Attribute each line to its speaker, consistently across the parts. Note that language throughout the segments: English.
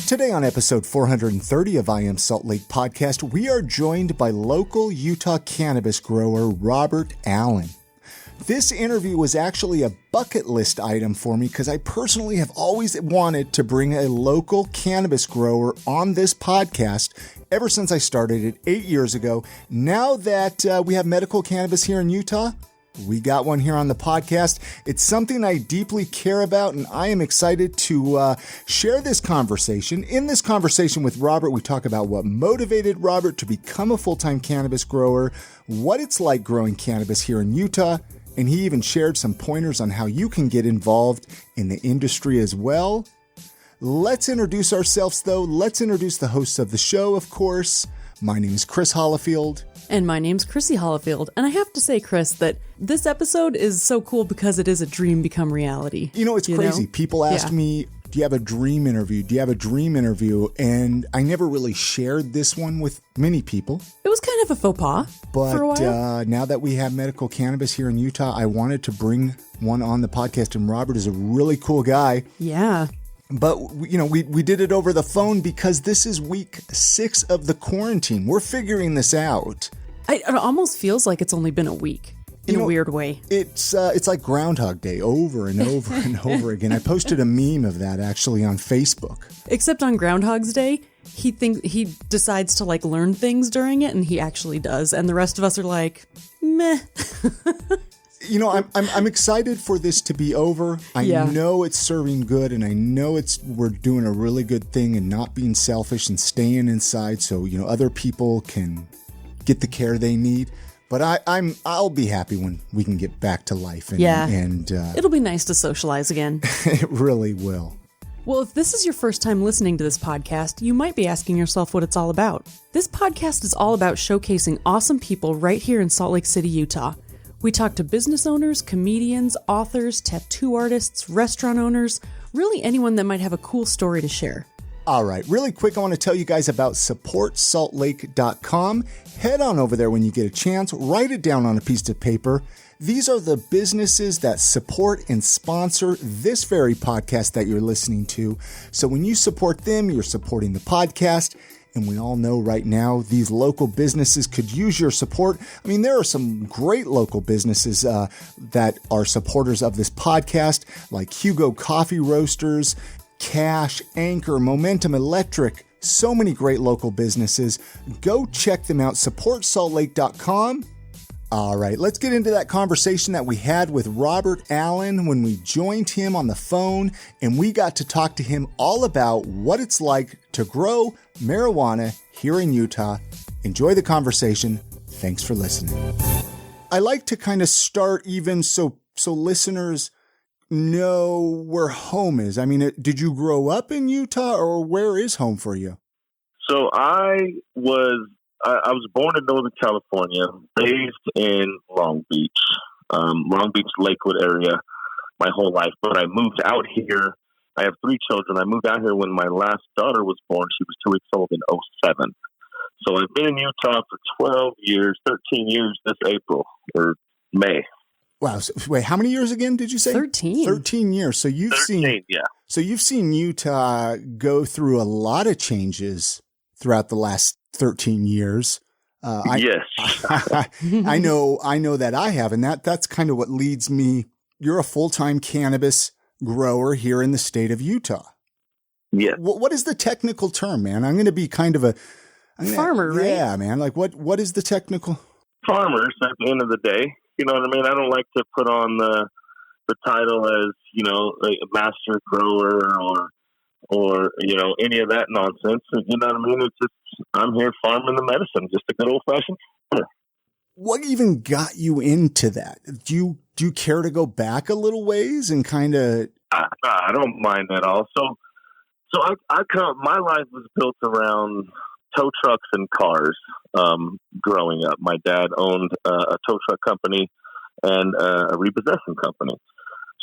Speaker 1: Today on episode 430 of I Am Salt Lake podcast, we are joined by local Utah cannabis grower Robert Allen. This interview was actually a bucket list item for me because I personally have always wanted to bring a local cannabis grower on this podcast ever since I started it 8 years ago. Now that we have medical cannabis here in Utah, we got one here on the podcast. It's something I deeply care about, and I am excited to share this conversation. In this conversation with Robert, we talk about what motivated Robert to become a full-time cannabis grower, what it's like growing cannabis here in Utah, and he even shared some pointers on how you can get involved in the industry as well. Let's introduce ourselves, though. Let's introduce the hosts of the show, of course. My name is Chris Hollifield.
Speaker 2: And my name's Chrissy Hollifield. And I have to say, Chris, that this episode is so cool because it is a dream become reality.
Speaker 1: You know, it's crazy. People ask me, do you have a dream interview? Do you have a dream interview? And I never really shared this one with many people.
Speaker 2: It was kind of a faux pas for a while.
Speaker 1: But now that we have medical cannabis here in Utah, I wanted to bring one on the podcast. And Robert is a really cool guy.
Speaker 2: Yeah.
Speaker 1: But, you know, we did it over the phone because this is week 6 of the quarantine. We're figuring this out.
Speaker 2: It almost feels like it's only been a week in a weird way.
Speaker 1: It's like Groundhog Day over and over and over again. I posted a meme of that actually on Facebook. Except
Speaker 2: on Groundhog's Day, he decides to like learn things during it, and he actually does. And the rest of us are like, meh.
Speaker 1: You know, I'm excited for this to be over. I know it's serving good, and I know we're doing a really good thing and not being selfish and staying inside so, you know, other people can get the care they need. But I'll be happy when we can get back to life. And
Speaker 2: it'll be nice to socialize again.
Speaker 1: It really will.
Speaker 2: Well, if this is your first time listening to this podcast, you might be asking yourself what it's all about. This podcast is all about showcasing awesome people right here in Salt Lake City, Utah. We talk to business owners, comedians, authors, tattoo artists, restaurant owners, really anyone that might have a cool story to share.
Speaker 1: All right, really quick, I want to tell you guys about supportsaltlake.com. Head on over there when you get a chance. Write it down on a piece of paper. These are the businesses that support and sponsor this very podcast that you're listening to. So when you support them, you're supporting the podcast. And we all know right now these local businesses could use your support. I mean, there are some great local businesses that are supporters of this podcast, like Hugo Coffee Roasters, Cash, Anchor, Momentum Electric, so many great local businesses. Go check them out, supportsaltlake.com. All right, let's get into that conversation that we had with Robert Allen when we joined him on the phone, and we got to talk to him all about what it's like to grow marijuana here in Utah. Enjoy the conversation. Thanks for listening. I like to kind of start even so listeners know where home is. I mean, did you grow up in Utah, or where is home for you?
Speaker 3: So I was born in Northern California, raised in Long Beach, Lakewood area my whole life. But I moved out here. I have 3 children. I moved out here when my last daughter was born. She was 2 weeks old in 2007. So I've been in Utah for 12 years, 13 years this April or May.
Speaker 1: Wow. So, wait, how many years again did you say?
Speaker 2: 13.
Speaker 1: 13 years. So you've seen Utah go through a lot of changes throughout the last 13 years.
Speaker 3: Yes.
Speaker 1: I know that I have, and that's kind of what leads me. You're a full-time cannabis grower here in the state of Utah.
Speaker 3: Yeah.
Speaker 1: What is the technical term, man? I'm going to be kind of a
Speaker 2: farmer, right?
Speaker 1: Yeah, man. Like what is the technical?
Speaker 3: Farmers at the end of the day. You know what I mean? I don't like to put on the title as, you know, a master grower or, you know, any of that nonsense. You know what I mean? It's just, I'm here farming the medicine, just a good old fashioned farmer.
Speaker 1: What even got you into that? Do you care to go back a little ways and kind of?
Speaker 3: I don't mind at all. So my life was built around tow trucks and cars. Growing up, my dad owned a tow truck company and a repossession company.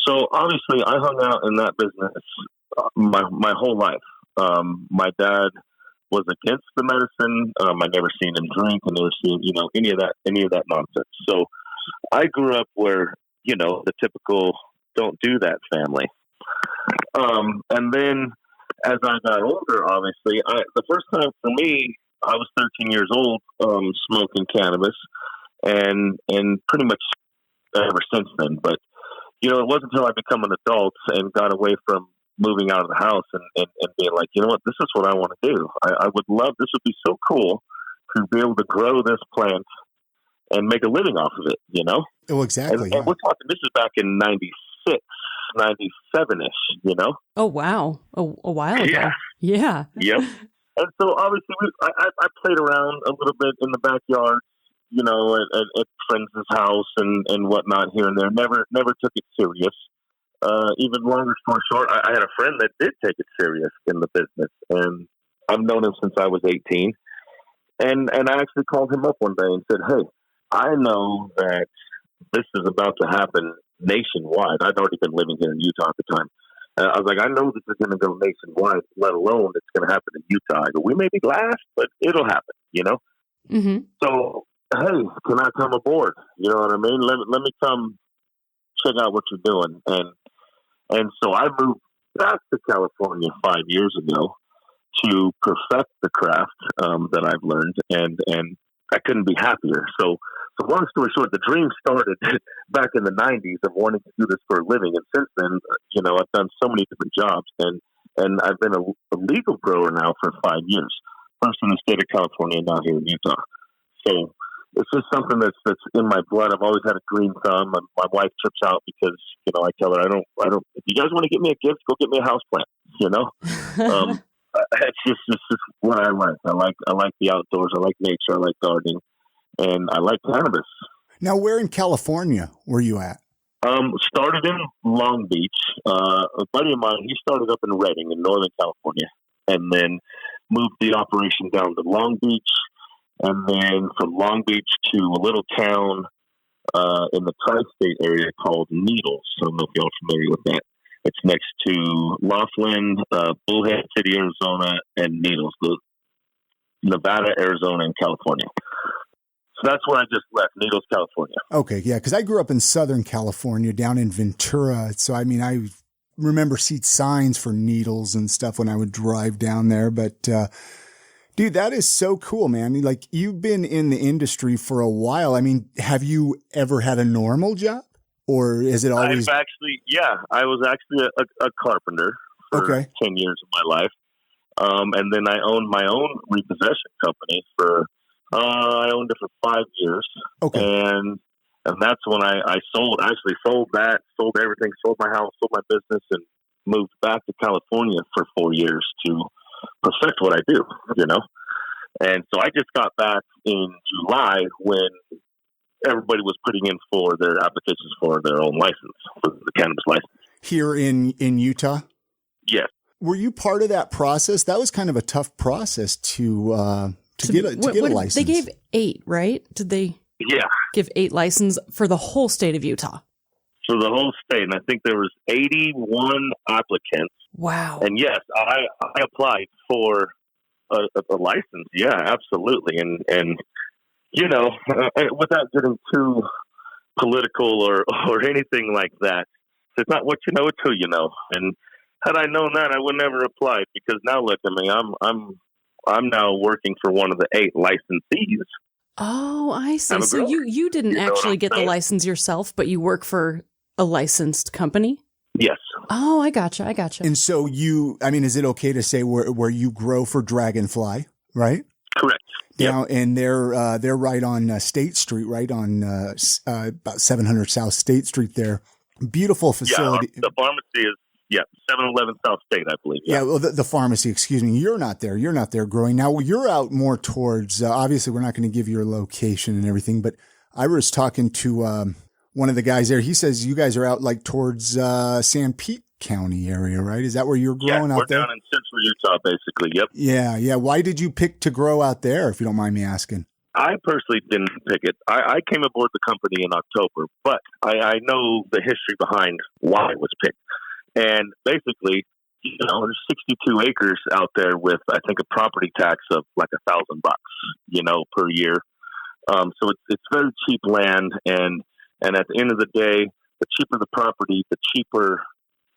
Speaker 3: So obviously, I hung out in that business my whole life. My dad was against the medicine. I never seen him drink. I never seen any of that nonsense. So I grew up where, the typical don't do that family. And then as I got older, obviously, the first time for me, I was 13 years old, smoking cannabis, and pretty much ever since then. But, it wasn't until I became an adult and got away from moving out of the house and being like, you know what, this is what I want to do. I would love, this would be so cool to be able to grow this plant and make a living off of it,
Speaker 1: Oh, exactly.
Speaker 3: And we're talking, this is back in 96, 97-ish,
Speaker 2: Oh, wow. A while ago. Yeah.
Speaker 3: Yep. And so obviously I played around a little bit in the backyard, at friends' house and whatnot here and there. Never took it serious. Even longer story short, I had a friend that did take it serious in the business, and I've known him since I was 18. And I actually called him up one day and said, hey, I know that this is about to happen nationwide. I'd already been living here in Utah at the time. I was like, I know this is going to go nationwide, let alone it's going to happen in Utah. I go, we may be last, but it'll happen,
Speaker 2: Mm-hmm.
Speaker 3: So, hey, can I come aboard? You know what I mean? Let me come check out what you're doing. And so I moved back to California 5 years ago to perfect the craft that I've learned, and I couldn't be happier. So long story short, the dream started back in the 90s of wanting to do this for a living. And since then, I've done so many different jobs, and I've been a legal grower now for 5 years, first in the state of California, now here in Utah. So it's just something that's in my blood. I've always had a green thumb. My wife trips out because, I tell her, I don't, if you guys want to get me a gift, go get me a house plant, It's just what I like. I like the outdoors. I like nature. I like gardening, and I like cannabis.
Speaker 1: Now, where in California were you at?
Speaker 3: Started in Long Beach. A buddy of mine, he started up in Redding in Northern California, and then moved the operation down to Long Beach, and then from Long Beach to a little town in the tri-state area called Needles. I don't know if y'all are familiar with that. It's next to Laughlin, Bullhead City, Arizona, and Needles, Nevada, Arizona, and California. So that's where I just left, Needles, California.
Speaker 1: Okay, yeah, because I grew up in Southern California, down in Ventura. So, I mean, I remember seeing signs for Needles and stuff when I would drive down there. But, dude, that is so cool, man. Like, you've been in the industry for a while. I mean, have you ever had a normal job? Or is it always?
Speaker 3: I was actually a carpenter for 10 years of my life. And then I owned my own repossession company I owned it for 5 years. Okay. And that's when I sold that, sold everything, sold my house, sold my business, and moved back to California for 4 years to perfect what I do, And so I just got back in July when everybody was putting in for their applications for their own license, for the cannabis license.
Speaker 1: Here in Utah?
Speaker 3: Yes.
Speaker 1: Were you part of that process? That was kind of a tough process to get a license.
Speaker 2: They gave 8, right? Did they give 8 licenses for the whole state of Utah?
Speaker 3: For the whole state. And I think there was 81 applicants.
Speaker 2: Wow.
Speaker 3: And yes, I applied for a license. Yeah, absolutely. And without getting too political or anything like that, it's not what you know, it's who you know. And had I known that, I would never apply, because now look at me, I'm now working for one of the 8 licensees.
Speaker 2: Oh, I see. So you didn't actually get the license yourself, but you work for a licensed company?
Speaker 3: Yes.
Speaker 2: Oh, I gotcha.
Speaker 1: And so is it okay to say where you grow for Dragonfly, right?
Speaker 3: Correct.
Speaker 1: Yeah, and they're right on State Street, right on about 700 South State Street there. Beautiful facility.
Speaker 3: Yeah, the pharmacy is 711 South State, I believe.
Speaker 1: Yeah, well, the pharmacy, excuse me. You're not there growing. Now, you're out more towards, obviously, we're not going to give your location and everything, but I was talking to one of the guys there. He says you guys are out like towards San Pete County area, right? Is that where you're growing out there?
Speaker 3: We're down in central Utah, basically. Yep.
Speaker 1: Yeah. Why did you pick to grow out there, if you don't mind me asking?
Speaker 3: I personally didn't pick it. I came aboard the company in October, but I know the history behind why it was picked. And basically, there's 62 acres out there with, I think, a property tax of like $1,000, per year. So it's very cheap land, and And at the end of the day, the cheaper the property, the cheaper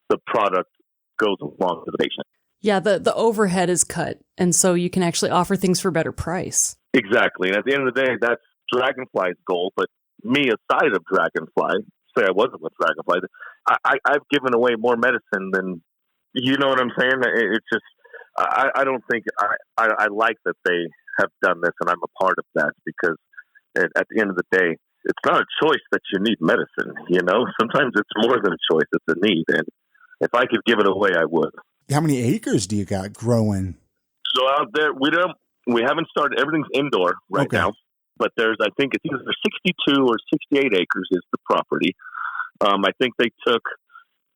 Speaker 3: the product goes along to the patient.
Speaker 2: Yeah, the overhead is cut, and so you can actually offer things for a better price.
Speaker 3: Exactly. And at the end of the day, that's Dragonfly's goal. But me, aside of Dragonfly, say I wasn't with Dragonfly, I've given away more medicine than, you know what I'm saying? It's just, I don't think, I like that they have done this, and I'm a part of that, because at the end of the day, it's not a choice that you need medicine, you know? Sometimes it's more than a choice, it's a need. And if I could give it away, I would.
Speaker 1: How many acres do you got growing?
Speaker 3: So out there, we haven't started. Everything's indoor right now, but I think it's either 62 or 68 acres is the property. I think they took,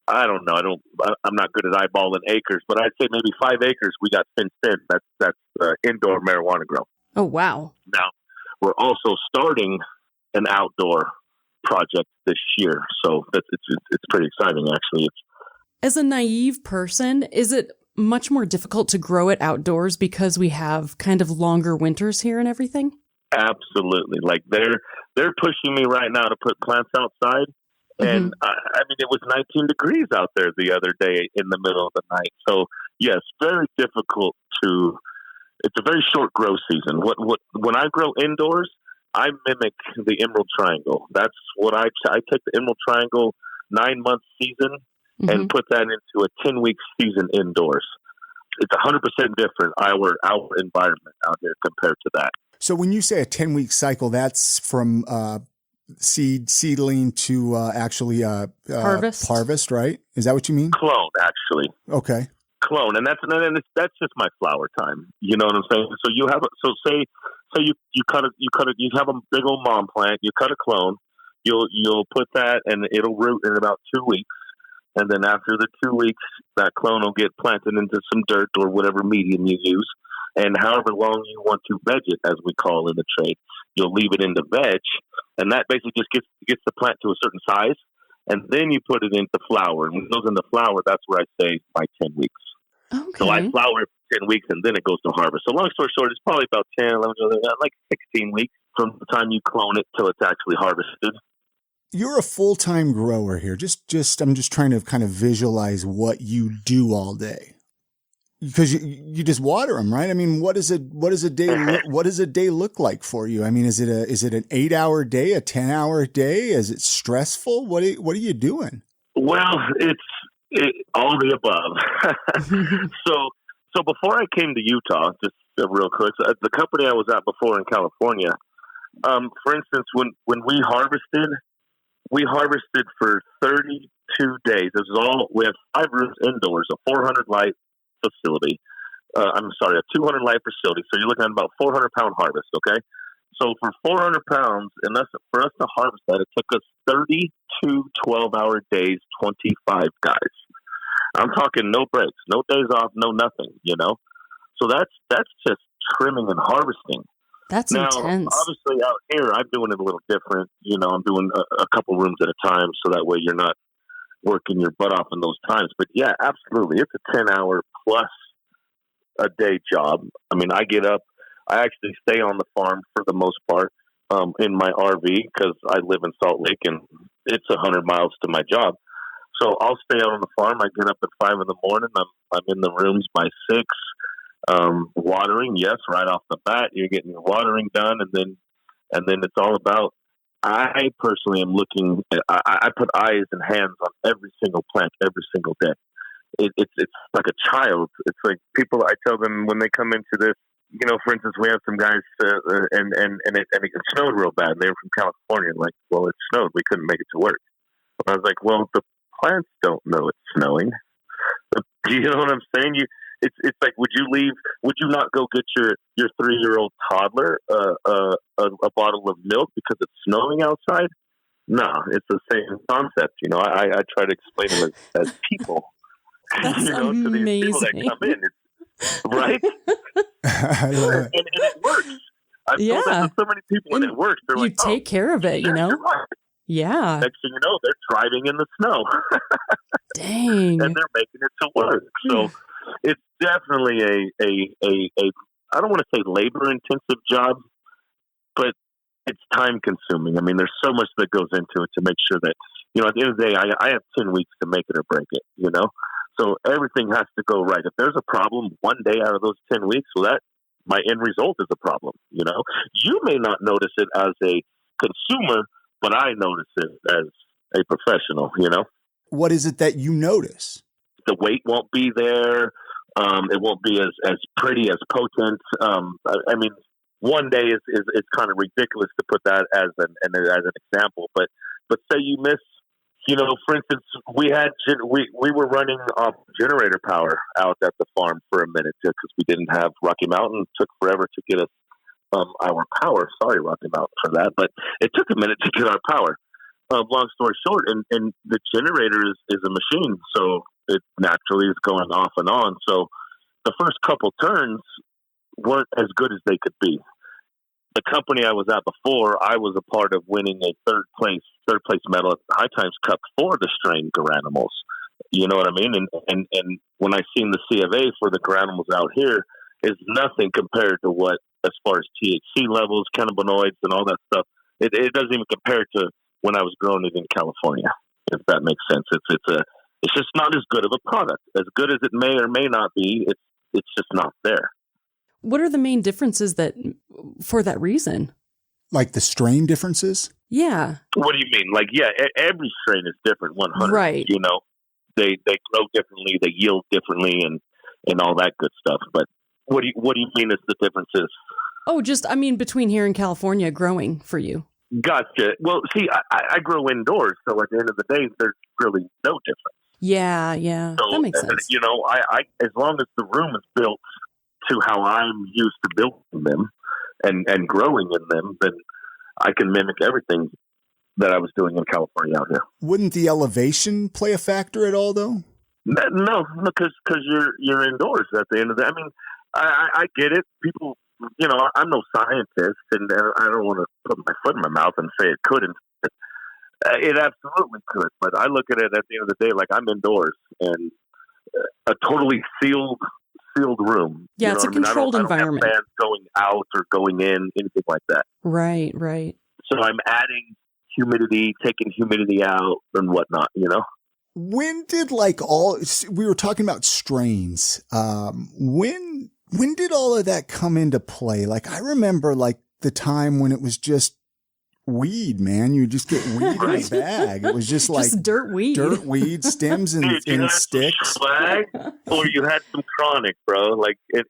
Speaker 3: I don't know, I'm not good at eyeballing acres, but I'd say maybe 5 acres we got fenced in. That's indoor marijuana grow.
Speaker 2: Oh, wow.
Speaker 3: Now, we're also starting an outdoor project this year, so it's pretty exciting, actually.
Speaker 2: As a naive person, is it much more difficult to grow it outdoors because we have kind of longer winters here and everything?
Speaker 3: Absolutely. Like they're pushing me right now to put plants outside. And I mean, it was 19 degrees out there the other day in the middle of the night. So yes, very difficult it's a very short grow season. When I grow indoors, I mimic the Emerald Triangle. That's what I take the Emerald Triangle 9-month season and put that into a 10-week season indoors. It's 100% different, our environment out here compared to that.
Speaker 1: So when you say a 10-week cycle, that's from seedling to actually harvest, right? Is that what you mean?
Speaker 3: Clone, actually.
Speaker 1: Okay.
Speaker 3: Clone, and that's just my flower time. You know what I'm saying? So you have say you have a big old mom plant. You cut a clone. You'll put that, and it'll root in about 2 weeks. And then after the 2 weeks, that clone will get planted into some dirt or whatever medium you use. And however long you want to veg it, as we call in the trade, you'll leave it in the veg. And that basically just gets the plant to a certain size. And then you put it into flower. And when it goes into flower, that's where I say by 10 weeks.
Speaker 2: Okay.
Speaker 3: So I flower it for 10 weeks, and then it goes to harvest. So long story short, it's probably about 10, 11, like 16 weeks from the time you clone it till it's actually harvested.
Speaker 1: You're a full-time grower here. I'm just trying to kind of visualize what you do all day, because you just water them, right? I mean, what does a day look like for you? I mean, is it an 8-hour day, a 10-hour day? Is it stressful? What are you doing?
Speaker 3: Well, it's all the above. So before I came to Utah, just real quick, the company I was at before in California, for instance, when we harvested for 32 days. We have 5 rooms indoors, a 400 light facility. A 200 light facility. So you're looking at about 400 pound harvest. Okay. So for 400 pounds, and for us to harvest that, it took us 32 12-hour days, 25 guys. I'm talking no breaks, no days off, no nothing, you know? So that's just trimming and harvesting.
Speaker 2: That's
Speaker 3: now,
Speaker 2: intense.
Speaker 3: Obviously, out here, I'm doing it a little different. You know, I'm doing a couple rooms at a time, so that way you're not working your butt off in those times. But yeah, absolutely, it's a 10-hour plus a day job. I mean, I get up. I actually stay on the farm for the most part in my RV because I live in Salt Lake and it's 100 miles to my job. So I'll stay out on the farm. I get up at 5 in the morning. I'm in the rooms by 6. Watering, yes, right off the bat, you're getting your watering done, and then it's all about. I personally am looking. I put eyes and hands on every single plant every single day. It's like a child. It's like people. I tell them when they come into this. You know, for instance, we have some guys, and it snowed real bad. They were from California. Like, well, it snowed. We couldn't make it to work. I was like, well, the plants don't know it's snowing. You know what I'm saying? It's like, would you not go get your 3-year-old toddler a bottle of milk because it's snowing outside? No, it's the same concept. You know, I try to explain them as people.
Speaker 2: That's amazing.
Speaker 3: To these people that come in, right? and it works. I've told that to so many people, and it works. They're
Speaker 2: you
Speaker 3: like,
Speaker 2: take care of it, you know?
Speaker 3: Right.
Speaker 2: Yeah.
Speaker 3: Next thing you know, they're driving in the snow.
Speaker 2: Dang.
Speaker 3: And they're making it to work. So it's definitely a I don't want to say labor intensive job, but it's time consuming. I mean, there's so much that goes into it to make sure that, at the end of the day, I have 10 weeks to make it or break it, So everything has to go right. If there's a problem one day out of those 10 weeks, well, that my end result is a problem, You may not notice it as a consumer, but I notice it as a professional,
Speaker 1: What is it that you notice?
Speaker 3: The weight won't be there. It won't be as pretty, as potent. I mean, one day is kind of ridiculous to put that as an example, but say you miss, for instance, we were running off generator power out at the farm for a minute because we didn't have Rocky Mountain. It took forever to get us our power. Sorry, Rocky Mountain, for that, but it took a minute to get our power. Long story short, and the generator is a machine, so it naturally is going off and on. So the first couple turns weren't as good as they could be. The company I was at before, I was a part of winning a third place medal at the High Times Cup for the strain Garanimals. You know what I mean? And when I seen the C of A for the Garanimals out here, is nothing compared to what, as far as THC levels, cannabinoids, and all that stuff. It doesn't even compare to when I was growing it in California, if that makes sense. It's just not as good of a product. As good as it may or may not be, it's just not there.
Speaker 2: What are the main differences for that reason?
Speaker 1: Like the strain differences?
Speaker 2: Yeah.
Speaker 3: What do you mean? Like, yeah, every strain is different, 100.
Speaker 2: Right.
Speaker 3: They grow differently, they yield differently, and all that good stuff. But what do you mean is the differences?
Speaker 2: Oh, between here and California growing for you.
Speaker 3: Gotcha. Well, see, I grow indoors, so at the end of the day, there's really no difference.
Speaker 2: Yeah, so, that makes sense.
Speaker 3: I as long as the room is built to how I'm used to building them and growing in them, then I can mimic everything that I was doing in California out here. Wouldn't
Speaker 1: the elevation play a factor at all, though?
Speaker 3: No, because you're indoors at the end of the. I mean, I get it. People. I'm no scientist, and I don't want to put my foot in my mouth and say it couldn't. It absolutely could, but I look at it at the end of the day like I'm indoors and a totally sealed room.
Speaker 2: Yeah, it's a controlled environment.
Speaker 3: I don't have fans going out or going in, anything like that.
Speaker 2: Right.
Speaker 3: So I'm adding humidity, taking humidity out, and whatnot.
Speaker 1: When did we were talking about strains? When did all of that come into play? Like, I remember the time when it was just weed, man. You just get weed in a bag. It was just
Speaker 2: dirt weed,
Speaker 1: stems and sticks.
Speaker 3: Swag, or you had some chronic, bro.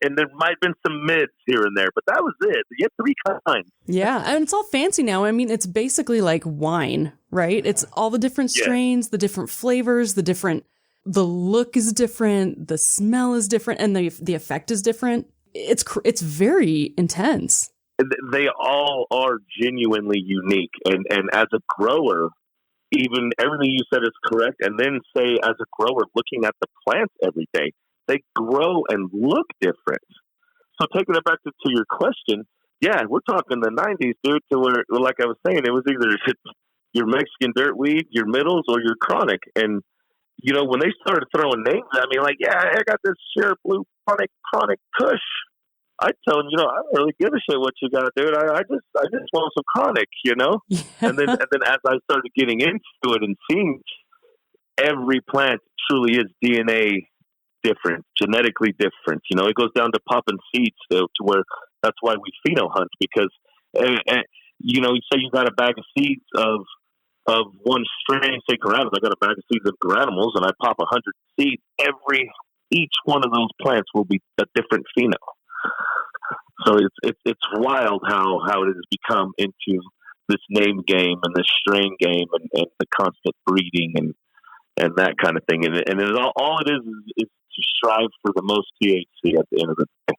Speaker 3: And there might have been some mids here and there, but that was it. You had 3 kinds.
Speaker 2: Yeah, and it's all fancy now. I mean, it's basically like wine, right? It's all the different strains, the different flavors, the look is different, the smell is different, and the effect is different. It's very intense.
Speaker 3: They all are genuinely unique, and as a grower, even everything you said is correct. And then say, as a grower, looking at the plants every day, they grow and look different. So taking it back to your question, yeah, we're talking the 90s, dude. To where, like I was saying, it was either your Mexican dirt weed, your middles, or your chronic, and when they started throwing names at me, like, yeah, I got this Sheriff Blue chronic Kush. I tell them, I don't really give a shit what you got, dude. I just want some chronic,
Speaker 2: Yeah.
Speaker 3: And then as I started getting into it and seeing every plant truly is DNA different, genetically different. It goes down to popping seeds to where that's why we pheno hunt, because say you got a bag of seeds of one strain, say Garanimals. I got a bag of seeds of Garanimals, and I pop 100 seeds. Each one of those plants will be a different pheno. So it's wild how it has become into this name game and this strain game and the constant breeding and that kind of thing. And it all it is to strive for the most THC at the end of the day.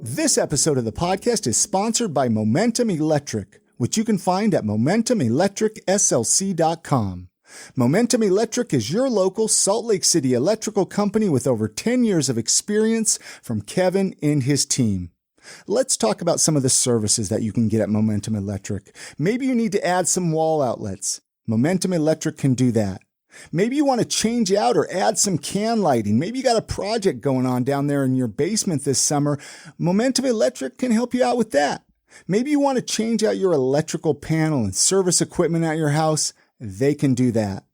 Speaker 1: This episode of the podcast is sponsored by Momentum Electric, which you can find at MomentumElectricSLC.com. Momentum Electric is your local Salt Lake City electrical company with over 10 years of experience from Kevin and his team. Let's talk about some of the services that you can get at Momentum Electric. Maybe you need to add some wall outlets. Momentum Electric can do that. Maybe you want to change out or add some can lighting. Maybe you got a project going on down there in your basement this summer. Momentum Electric can help you out with that. Maybe you want to change out your electrical panel and service equipment at your house. They can do that.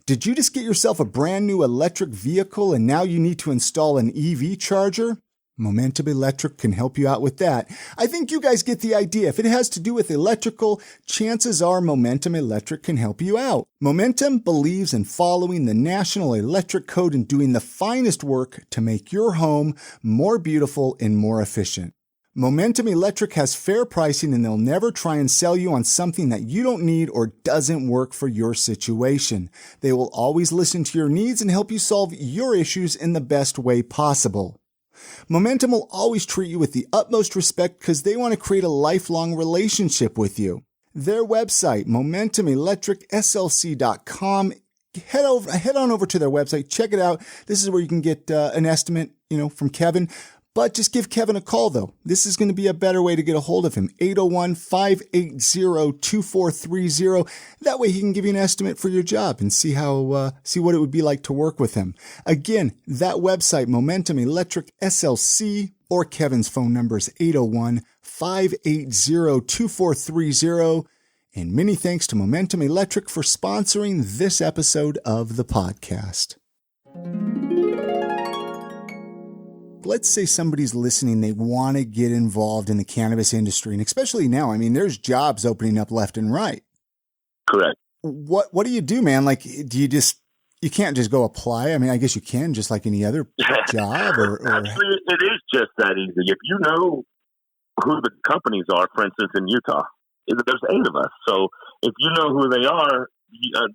Speaker 1: Did you just get yourself a brand new electric vehicle and now you need to install an EV charger? Momentum Electric can help you out with that. I think you guys get the idea. If it has to do with electrical, chances are Momentum Electric can help you out. Momentum believes in following the National Electric Code and doing the finest work to make your home more beautiful and more efficient. Momentum Electric has fair pricing and they'll never try and sell you on something that you don't need or doesn't work for your situation. They will always listen to your needs and help you solve your issues in the best way possible. Momentum will always treat you with the utmost respect because they want to create a lifelong relationship with you. Their website, momentumelectricslc.com. Head on over to their website. Check it out. This is where you can get an estimate, from Kevin. But just give Kevin a call, though. This is going to be a better way to get a hold of him. 801-580-2430. That way he can give you an estimate for your job and see what it would be like to work with him. Again, that website, Momentum Electric SLC, or Kevin's phone number is 801-580-2430. And many thanks to Momentum Electric for sponsoring this episode of the podcast. Let's say somebody's listening, they want to get involved in the cannabis industry, and especially now, there's jobs opening up left and right.
Speaker 3: Correct.
Speaker 1: What do you do, man? Like, you can't just go apply? I guess you can, just like any other job. Or
Speaker 3: Actually, it is just that easy. If you know who the companies are, for instance, in Utah, there's 8 of us. So if you know who they are,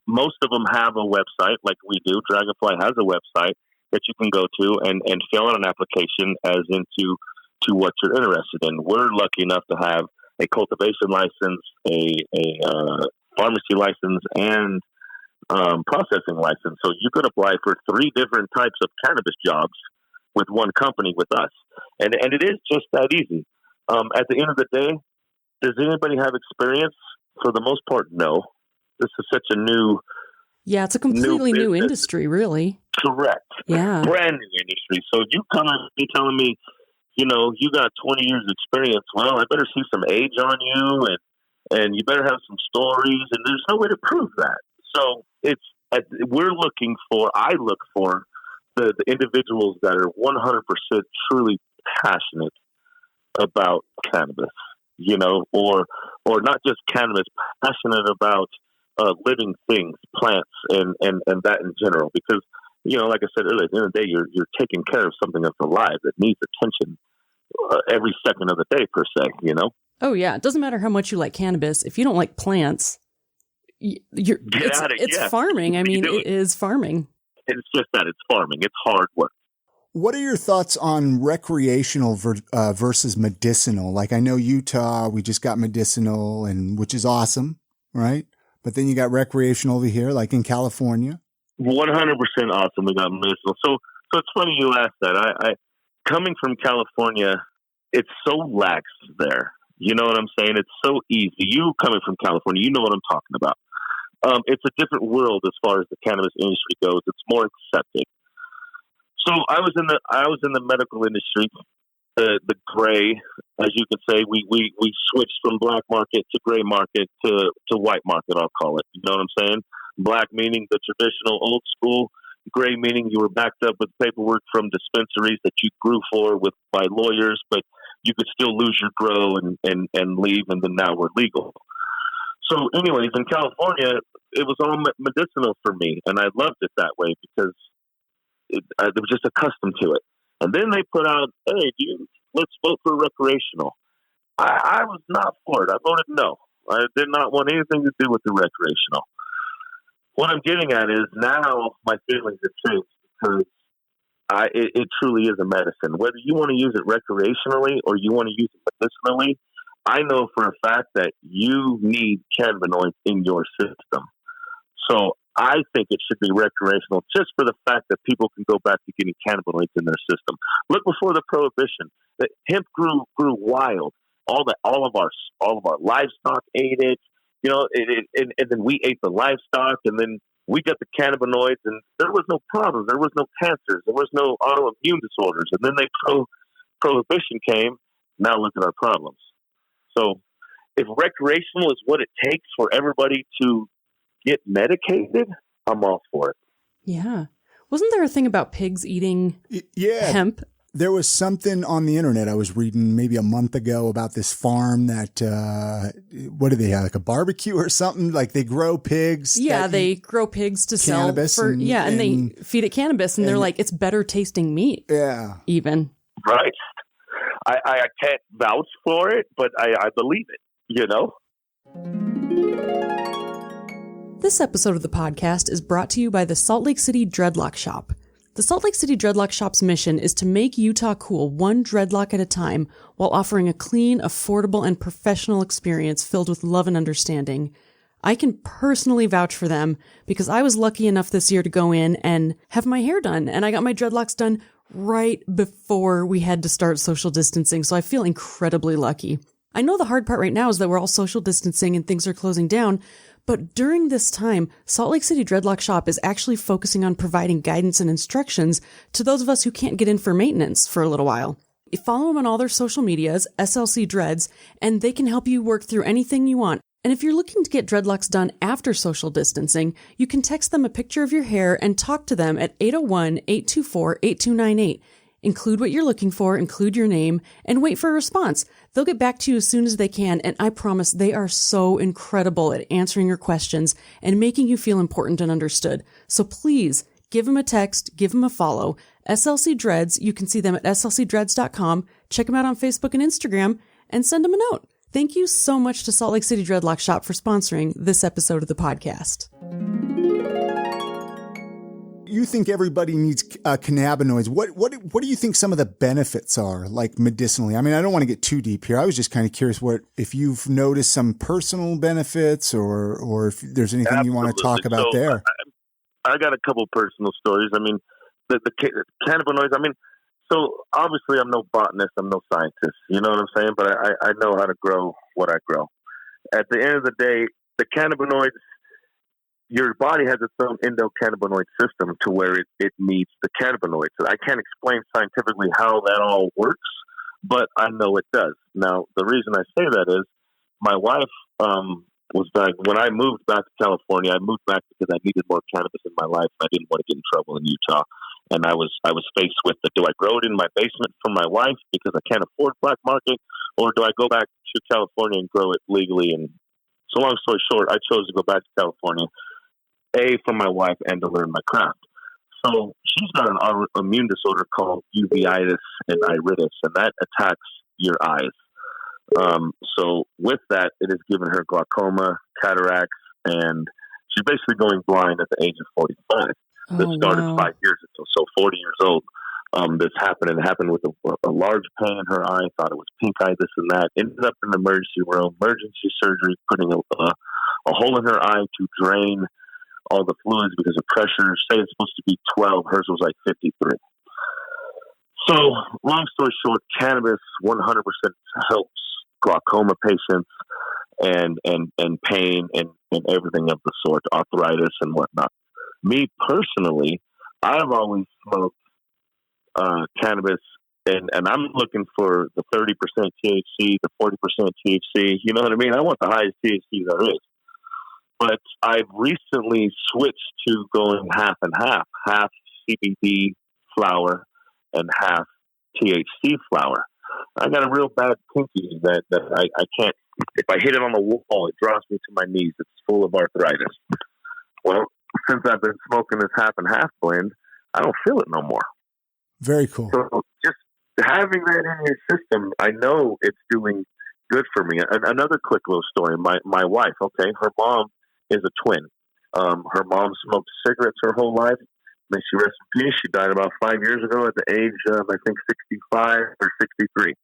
Speaker 3: most of them have a website like we do. Dragonfly has a website that you can go to and fill out an application as into what you're interested in. We're lucky enough to have a cultivation license, a pharmacy license, and processing license. So you could apply for 3 different types of cannabis jobs with one company with us. And it is just that easy. At the end of the day, does anybody have experience? For the most part, no. This is such a new...
Speaker 2: Yeah, it's a completely new industry, really.
Speaker 3: Correct.
Speaker 2: Yeah.
Speaker 3: Brand new industry. So you come and be telling me, you got 20 years experience. Well, I better see some age on you and you better have some stories, and there's no way to prove that. So I look for the individuals that are 100% truly passionate about cannabis, or not just cannabis, passionate about living things, plants, and that in general. Because, like I said earlier, at the end of the day, you're taking care of something that's alive that needs attention every second of the day, per se,
Speaker 2: Oh, yeah. It doesn't matter how much you like cannabis. If you don't like plants, it's farming. It is farming.
Speaker 3: It's just that it's farming. It's hard work.
Speaker 1: What are your thoughts on recreational versus medicinal? Like, I know Utah, we just got medicinal, which is awesome, right? But then you got recreational over here, like in California.
Speaker 3: 100% awesome. We got medicinal. So it's funny you asked that. I coming from California, it's so lax there. You know what I'm saying? It's so easy. You coming from California, you know what I'm talking about. It's a different world as far as the cannabis industry goes. It's more accepted. So I was in the medical industry, the gray, as you could say. We switched from black market to gray market to white market, I'll call it. You know what I'm saying? Black meaning the traditional old school, gray meaning you were backed up with paperwork from dispensaries that you grew by lawyers, but you could still lose your grow and leave, and then now we're legal. So anyways, in California, it was all medicinal for me, and I loved it that way because I was just accustomed to it. And then they put out, hey, let's vote for recreational. I was not for it. I voted no. I did not want anything to do with the recreational. What I'm getting at is now my feelings have changed because it truly is a medicine. Whether you want to use it recreationally or you want to use it medicinally, I know for a fact that you need cannabinoids in your system. So I think it should be recreational just for the fact that people can go back to getting cannabinoids in their system. Look before the prohibition. The hemp grew wild. All of our livestock ate it. And then we ate the livestock, and then we got the cannabinoids, and there was no problems. There was no cancers. There was no autoimmune disorders. And then prohibition came. Now look at our problems. So if recreational is what it takes for everybody to get medicated, I'm all for it.
Speaker 2: Yeah. Wasn't there a thing about pigs eating hemp?
Speaker 1: There was something on the internet I was reading maybe a month ago about this farm that, what do they have, like a barbecue or something? Like they grow pigs.
Speaker 2: Yeah, they grow pigs to
Speaker 1: cannabis
Speaker 2: sell. And they feed it cannabis, and they're like, it's better tasting meat.
Speaker 1: Yeah.
Speaker 2: Even.
Speaker 3: Right. I can't vouch for it, but I believe it, you know?
Speaker 2: This episode of the podcast is brought to you by the Salt Lake City Dreadlock Shop. The Salt Lake City Dreadlock Shop's mission is to make Utah cool one dreadlock at a time while offering a clean, affordable, and professional experience filled with love and understanding. I can personally vouch for them because I was lucky enough this year to go in and have my hair done, and I got my dreadlocks done right before we had to start social distancing, so I feel incredibly lucky. I know the hard part right now is that we're all social distancing and things are closing down, but during this time, Salt Lake City Dreadlock Shop is actually focusing on providing guidance and instructions to those of us who can't get in for maintenance for a little while. You follow them on all their social medias, SLC Dreads, and they can help you work through anything you want. And if you're looking to get dreadlocks done after social distancing, you can text them a picture of your hair and talk to them at 801-824-8298. Include what you're looking for, include your name, and wait for a response. They'll get back to you as soon as they can, and I promise they are so incredible at answering your questions and making you feel important and understood. So please, give them a text, give them a follow. SLC Dreads, you can see them at slcdreads.com, check them out on Facebook and Instagram, and send them a note. Thank you so much to Salt Lake City Dreadlock Shop for sponsoring this episode of the podcast.
Speaker 1: You think everybody needs cannabinoids. What do you think some of the benefits are, like medicinally? I mean, I don't want to get too deep here. I was just kind of curious if you've noticed some personal benefits or if there's anything
Speaker 3: Absolutely.
Speaker 1: you want to talk about there.
Speaker 3: I got a couple personal stories. I mean, the cannabinoids, I mean, so obviously I'm no botanist, I'm no scientist, you know what I'm saying? But I know how to grow what I grow. At the end of the day, the cannabinoids, your body has its own endocannabinoid system to where it needs the cannabinoids. So I can't explain scientifically how that all works, but I know it does. Now, the reason I say that is my wife was back when I moved back to California. I moved back because I needed more cannabis in my life. I didn't want to get in trouble in Utah. And I was faced with do I grow it in my basement for my wife because I can't afford black market, or do I go back to California and grow it legally? And so long story short, I chose to go back to California, for my wife and to learn my craft. So she's got an autoimmune disorder called uveitis and iritis, and that attacks your eyes. So with that, it has given her glaucoma, cataracts, and she's basically going blind at the age of 45. This started 5 years ago, so 40 years old. This happened, and it happened with a large pain in her eye. Thought it was pink eye, this and that. Ended up in the emergency room, emergency surgery, putting a hole in her eye to drain all the fluids because of pressure. Say it's supposed to be 12, hers was like 53. So, long story short, cannabis 100% helps glaucoma patients and pain and everything of the sort, arthritis and whatnot. Me personally, I've always smoked cannabis, and I'm looking for the 30% THC, the 40% THC. You know what I mean? I want the highest THC there is. But I've recently switched to going half and half CBD flower and half THC flower. I got a real bad pinky that I can't, if I hit it on the wall, it draws me to my knees. It's full of arthritis. Well, since I've been smoking this half and half blend, I don't feel it no more.
Speaker 1: Very cool.
Speaker 3: So just having that in your system, I know it's doing good for me. Another quick little story. My wife, okay, her mom is a twin. Her mom smoked cigarettes her whole life. May she rest in peace. She died about 5 years ago at the age of, I think, 65 or 63.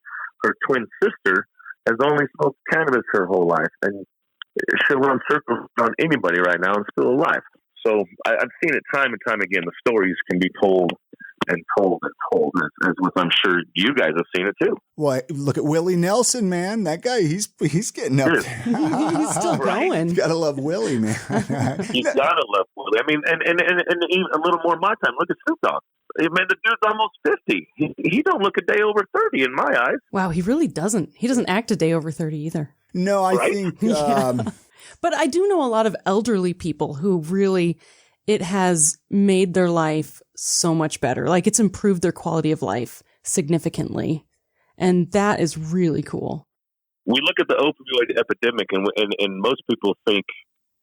Speaker 3: Her twin sister has only smoked cannabis her whole life, and she'll run circles on anybody right now and still alive. So I've seen it time and time again. The stories can be told and told, as with, I'm sure you guys have seen it too.
Speaker 1: Well, look at Willie Nelson, man. That guy, he's getting up there.
Speaker 2: He's still going.
Speaker 1: You gotta love Willie, man.
Speaker 3: You gotta love Willie. I mean, and even a little more of my time. Look at Snoop Dogg. I mean, the dude's almost 50. He don't look a day over 30 in my eyes.
Speaker 2: Wow, he really doesn't. He doesn't act a day over 30 either.
Speaker 1: No, I think...
Speaker 2: But I do know a lot of elderly people who really, it has made their life so much better. Like, it's improved their quality of life significantly. And that is really cool.
Speaker 3: We look at the opioid epidemic, and most people think,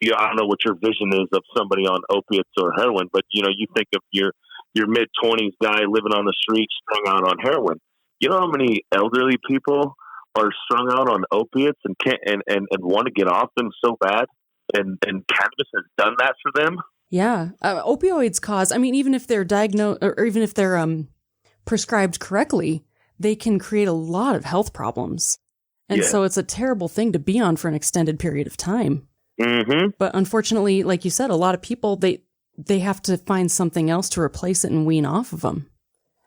Speaker 3: I don't know what your vision is of somebody on opiates or heroin, but, you think of your mid-20s guy living on the street strung out on heroin. You know how many elderly people are strung out on opiates and can't and want to get off them so bad, and cannabis has done that for them?
Speaker 2: Yeah. Opioids cause, I mean, even if they're diagnosed or even if they're prescribed correctly, they can create a lot of health problems. And so it's a terrible thing to be on for an extended period of time.
Speaker 3: Mm-hmm.
Speaker 2: But unfortunately, like you said, a lot of people, they have to find something else to replace it and wean off of them.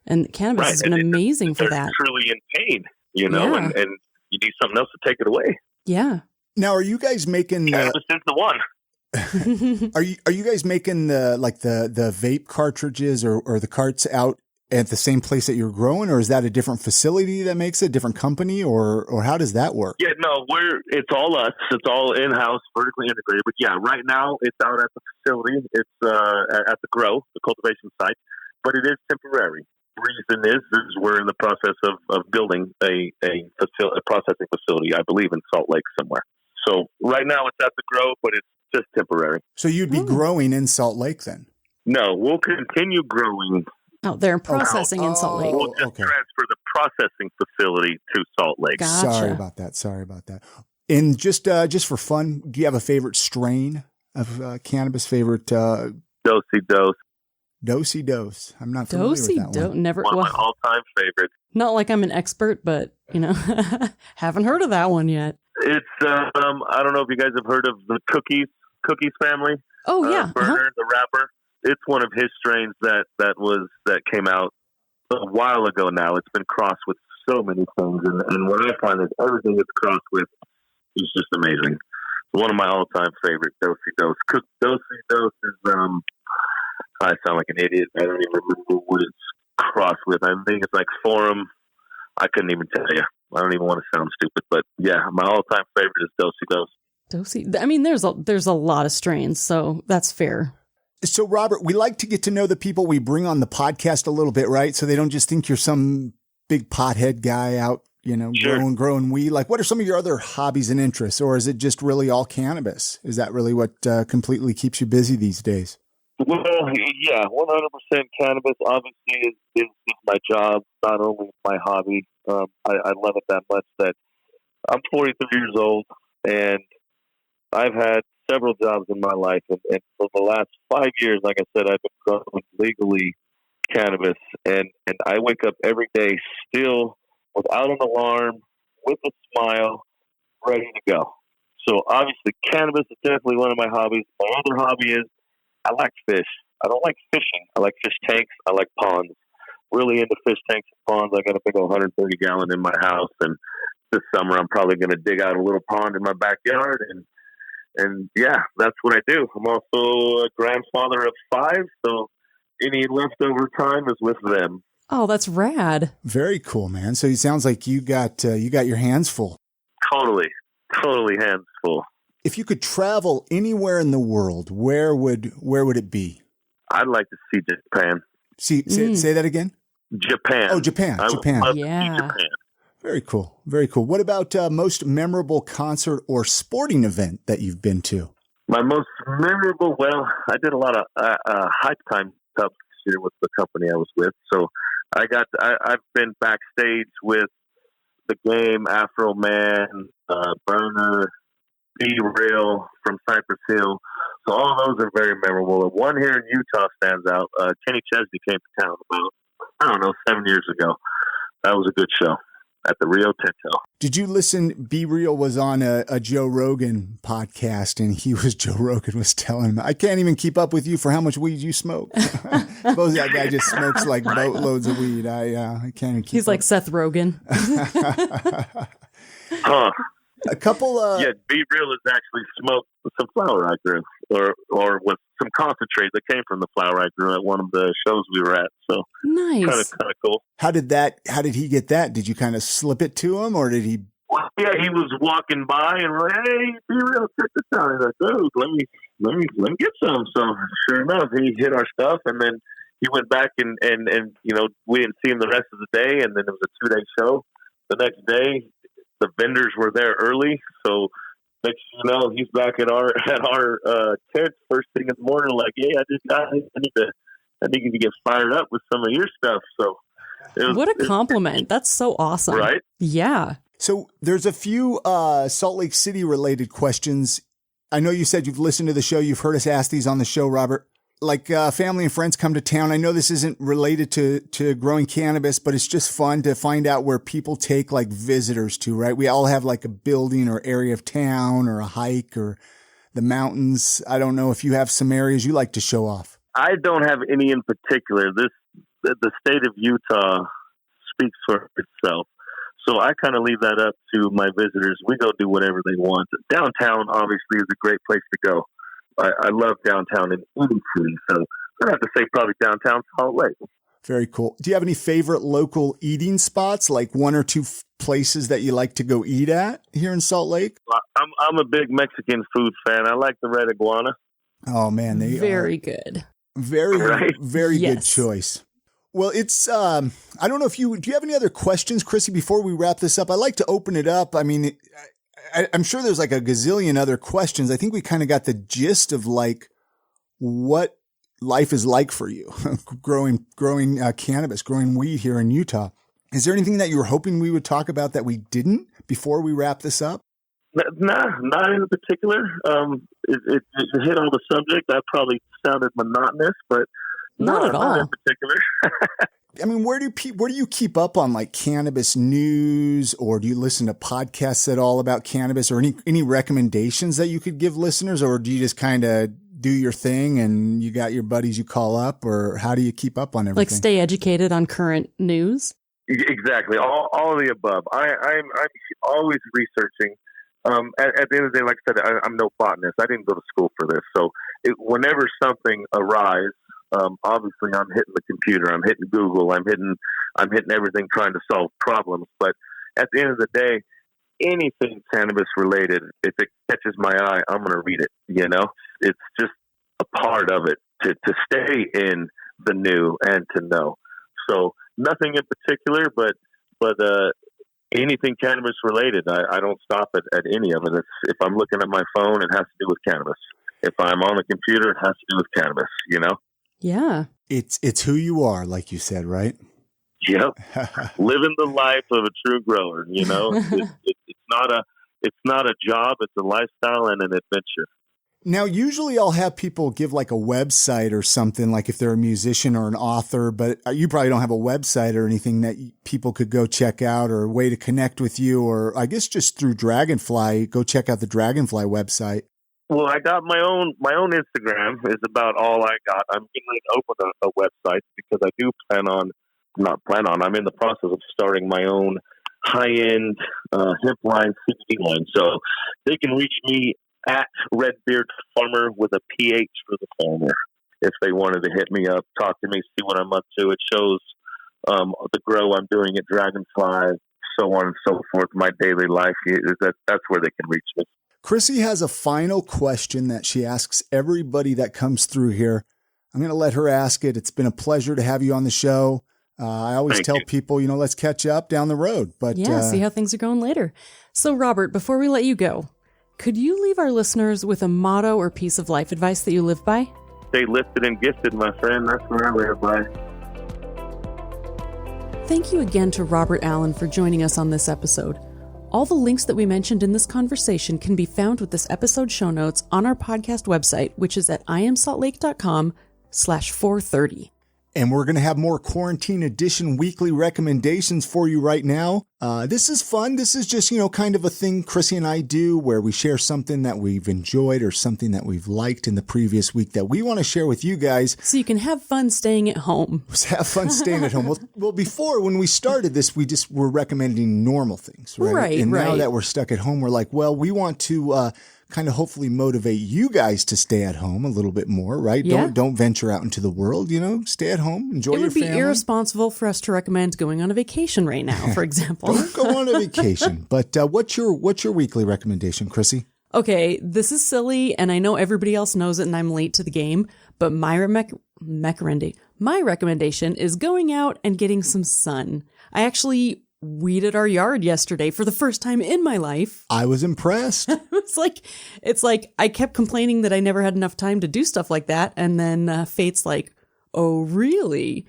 Speaker 2: And cannabis has been amazing for that.
Speaker 3: They're truly in pain, and you need something else to take it away.
Speaker 2: Yeah.
Speaker 1: Now, are you guys making...
Speaker 3: Cannabis is the one.
Speaker 1: Are you guys making the vape cartridges or the carts out at the same place that you're growing, or is that a different facility that makes it, a different company, or how does that work?
Speaker 3: Yeah, no, it's all us. It's all in-house, vertically integrated. But yeah, right now it's out at the facility. It's at the grow, the cultivation site, but it is temporary. The reason is we're in the process of building a processing facility, I believe, in Salt Lake somewhere. So right now it's at the grow, but it's just temporary.
Speaker 1: So you'd be growing in Salt Lake then?
Speaker 3: No, we'll continue growing
Speaker 2: out there and processing in Salt Lake.
Speaker 3: We'll just transfer the processing facility to Salt Lake.
Speaker 2: Gotcha.
Speaker 1: Sorry about that. And just for fun, do you have a favorite strain of cannabis? Favorite?
Speaker 3: Do-si-dos.
Speaker 1: Do-si-dos. I'm not familiar with that one.
Speaker 2: Never.
Speaker 3: One of my all-time favorites.
Speaker 2: Not like I'm an expert, but haven't heard of that one yet.
Speaker 3: It's I don't know if you guys have heard of the Cookies family.
Speaker 2: Oh yeah,
Speaker 3: Burner, the rapper. It's one of his strains that came out a while ago now. It's been crossed with so many things, and what I find is everything it's crossed with is just amazing. It's one of my all-time favorite Do-si-dos. Do-si-dos is I sound like an idiot. I don't even remember what it's crossed with. I think it's like Forum. I couldn't even tell you. I don't even want to sound stupid, but yeah, my all-time favorite is Do-si-dos.
Speaker 2: I mean, there's a lot of strains, so that's fair.
Speaker 1: So, Robert, we like to get to know the people we bring on the podcast a little bit, right? So they don't just think you're some big pothead guy out,
Speaker 3: sure.
Speaker 1: growing weed. Like, what are some of your other hobbies and interests, or is it just really all cannabis? Is that really what completely keeps you busy these days?
Speaker 3: Well, yeah, 100% cannabis obviously is my job, not only my hobby. I love it that much that I'm 43 years old, and I've had several jobs in my life, and for the last 5 years, like I said, I've been growing legally cannabis, and I wake up every day still without an alarm, with a smile, ready to go. So obviously cannabis is definitely one of my hobbies. My other hobby is I like fish. I don't like fishing. I like fish tanks. I like ponds. Really into fish tanks and ponds. I got a big old 130 gallon in my house, and this summer I'm probably going to dig out a little pond in my backyard, and yeah, that's what I do. I'm also a grandfather of 5, so any leftover time is with them.
Speaker 2: Oh, that's rad.
Speaker 1: Very cool, man. So it sounds like you got your hands full.
Speaker 3: Totally hands full.
Speaker 1: If you could travel anywhere in the world, where would it be?
Speaker 3: I'd like to see Japan.
Speaker 1: Say that again?
Speaker 3: Japan.
Speaker 1: Oh, Japan. Japan.
Speaker 2: Yeah.
Speaker 3: Japan.
Speaker 1: Very cool. Very cool. What about most memorable concert or sporting event that you've been to?
Speaker 3: My most memorable, well, I did a lot of high time stuff this year with the company I was with. So I've been backstage with The Game, Afro Man, Burner, B-Real from Cypress Hill. So all those are very memorable. And one here in Utah stands out. Kenny Chesney came to town about, 7 years ago. That was a good show. at the Rio Tinto.
Speaker 1: Did you listen? Be Real was on a Joe Rogan podcast, and Joe Rogan was telling him, I can't even keep up with you for how much weed you smoke. Suppose that guy just smokes like boatloads of weed. I can't even keep
Speaker 2: He's
Speaker 1: up.
Speaker 2: like Seth Rogen.
Speaker 3: Huh.
Speaker 1: A couple
Speaker 3: Yeah, Be Real is actually smoked some flower I grew, or with some concentrate that came from the flower I grew at one of the shows we were at. So
Speaker 2: Nice.
Speaker 3: kind of cool.
Speaker 1: How did he get that? Did you kind of slip it to him, or did he?
Speaker 3: Well, yeah, he was walking by and we're like, hey, Be Real, check this out. He's like, dude, let me get some. So sure enough, he hit our stuff, and then he went back and we didn't see him the rest of the day, and then it was a 2-day show. The next day, the vendors were there early, so next thing you know, he's back at our tent first thing in the morning, like, hey, I need to get fired up with some of your stuff. So
Speaker 2: What a compliment. That's so awesome.
Speaker 3: Right?
Speaker 2: Yeah.
Speaker 1: So there's a few Salt Lake City related questions. I know you said you've listened to the show. You've heard us ask these on the show, Robert. Like family and friends come to town. I know this isn't related to growing cannabis, but it's just fun to find out where people take like visitors to, right? We all have like a building or area of town or a hike or the mountains. I don't know if you have some areas you like to show off.
Speaker 3: I don't have any in particular. The state of Utah speaks for itself. So I kind of leave that up to my visitors. We go do whatever they want. Downtown, obviously, is a great place to go. I love downtown in any city. So I'd have to say probably downtown Salt Lake.
Speaker 1: Very cool. Do you have any favorite local eating spots, like one or two places that you like to go eat at here in Salt Lake?
Speaker 3: I'm a big Mexican food fan. I like the Red Iguana.
Speaker 1: Oh, man. They
Speaker 2: Very good.
Speaker 1: Very
Speaker 2: Yes.
Speaker 1: good choice. Well, it's, I don't know if do you have any other questions, Chrissy, before we wrap this up? I'd like to open it up. I mean, I'm sure there's like a gazillion other questions. I think we kind of got the gist of like what life is like for you growing cannabis, growing weed here in Utah. Is there anything that you were hoping we would talk about that we didn't before we wrap this up?
Speaker 3: Nah, not in particular. It hit all the subject. That probably sounded monotonous, but
Speaker 2: Not at all.
Speaker 3: Not in particular.
Speaker 1: I mean, where do you keep up on like cannabis news, or do you listen to podcasts at all about cannabis, or any recommendations that you could give listeners, or do you just kind of do your thing and you got your buddies you call up, or how do you keep up on everything?
Speaker 2: Like stay educated on current news?
Speaker 3: Exactly. All of the above. I'm always researching. At the end of the day, like I said, I'm no botanist. I didn't go to school for this. So whenever something arises, obviously I'm hitting the computer, I'm hitting Google, I'm hitting everything trying to solve problems. But at the end of the day, anything cannabis related, if it catches my eye, I'm going to read it. You know, it's just a part of it to stay in the new and to know. So nothing in particular, but anything cannabis related, I don't stop at any of it. If I'm looking at my phone, it has to do with cannabis. If I'm on the computer, it has to do with cannabis, you know?
Speaker 2: Yeah.
Speaker 1: It's who you are, like you said, right?
Speaker 3: Yep. Living the life of a true grower, you know? It's not a job, it's a lifestyle and an adventure.
Speaker 1: Now, usually I'll have people give like a website or something, like if they're a musician or an author, but you probably don't have a website or anything that people could go check out, or a way to connect with you, or I guess just through Dragonfly, go check out the Dragonfly website.
Speaker 3: Well, I got my own Instagram is about all I got. I'm getting to open a website because I do I'm in the process of starting my own high-end hemp line, CBD line. So they can reach me at Redbeard Farmer with a PH for the farmer. If they wanted to hit me up, talk to me, see what I'm up to. It shows the grow I'm doing at Dragonfly, so on and so forth, my daily life. That's where they can reach me.
Speaker 1: Chrissy has a final question that she asks everybody that comes through here. I'm going to let her ask it. It's been a pleasure to have you on the show. I always tell people, let's catch up down the road. But
Speaker 2: see how things are going later. So, Robert, before we let you go, could you leave our listeners with a motto or piece of life advice that you live by?
Speaker 3: Stay lifted and gifted, my friend. That's what I live by.
Speaker 2: Thank you again to Robert Allen for joining us on this episode. All the links that we mentioned in this conversation can be found with this episode show notes on our podcast website, which is at iamsaltlake.com/430.
Speaker 1: And we're going to have more quarantine edition weekly recommendations for you right now. This is fun. This is just, kind of a thing Chrissy and I do where we share something that we've enjoyed or something that we've liked in the previous week that we want to share with you guys.
Speaker 2: So you can have fun staying at home.
Speaker 1: Have fun staying at home. Well, before, when we started this, we just were recommending normal things, right?
Speaker 2: Right,
Speaker 1: and now
Speaker 2: right.
Speaker 1: that we're stuck at home, we're like, well, we want to kind of hopefully motivate you guys to stay at home a little bit more, right?
Speaker 2: Yeah.
Speaker 1: Don't venture out into the world, stay at home, enjoy your family.
Speaker 2: It would be irresponsible for us to recommend going on a vacation right now, for example.
Speaker 1: Don't go on a vacation. But what's your weekly recommendation, Chrissy?
Speaker 2: Okay, this is silly, and I know everybody else knows it, and I'm late to the game, but my recommendation is going out and getting some sun. I actually weeded our yard yesterday for the first time in my life.
Speaker 1: I was impressed.
Speaker 2: It's like I kept complaining that I never had enough time to do stuff like that, and then Fate's like, oh, really?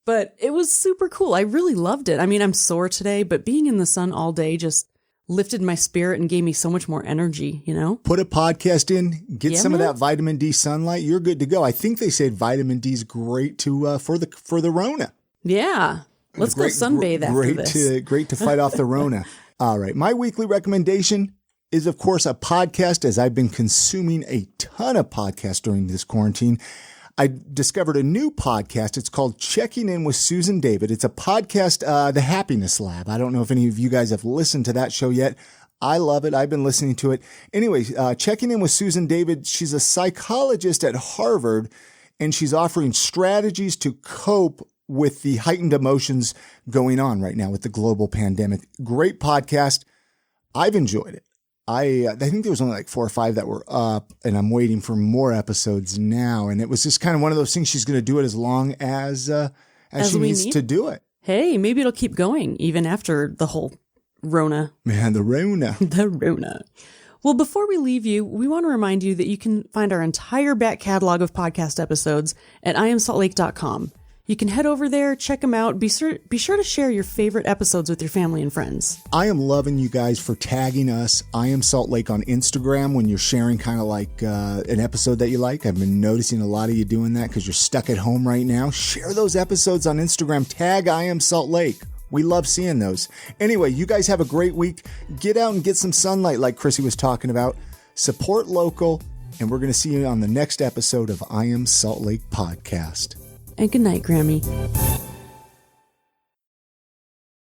Speaker 2: But it was super cool. I really loved it. I mean, I'm sore today, but being in the sun all day just lifted my spirit and gave me so much more energy,
Speaker 1: Put a podcast in, get some of
Speaker 2: man.
Speaker 1: that vitamin D sunlight. You're good to go. I think they said vitamin D is great to for the Rona.
Speaker 2: Yeah. Let's go sunbathe after this.
Speaker 1: Great to fight off the Rona. All right. My weekly recommendation is, of course, a podcast, as I've been consuming a ton of podcasts during this quarantine. I discovered a new podcast. It's called Checking In with Susan David. It's a podcast, The Happiness Lab. I don't know if any of you guys have listened to that show yet. I love it. I've been listening to it. Anyways, Checking In with Susan David. She's a psychologist at Harvard, and she's offering strategies to cope with the heightened emotions going on right now with the global pandemic. Great podcast. I've enjoyed it. I think there was only like 4 or 5 that were up, and I'm waiting for more episodes now. And it was just kind of one of those things. She's going to do it as long as she needs to do it.
Speaker 2: Hey, maybe it'll keep going even after the whole Rona.
Speaker 1: Man, the Rona.
Speaker 2: The Rona. Well, before we leave you, we want to remind you that you can find our entire back catalog of podcast episodes at IamSaltLake.com. You can head over there, check them out. Be sure to share your favorite episodes with your family and friends.
Speaker 1: I am loving you guys for tagging us. I Am Salt Lake on Instagram when you're sharing kind of like an episode that you like. I've been noticing a lot of you doing that because you're stuck at home right now. Share those episodes on Instagram. Tag I Am Salt Lake. We love seeing those. Anyway, you guys have a great week. Get out and get some sunlight like Chrissy was talking about. Support local. And we're going to see you on the next episode of I Am Salt Lake Podcast.
Speaker 2: And good night, Grammy.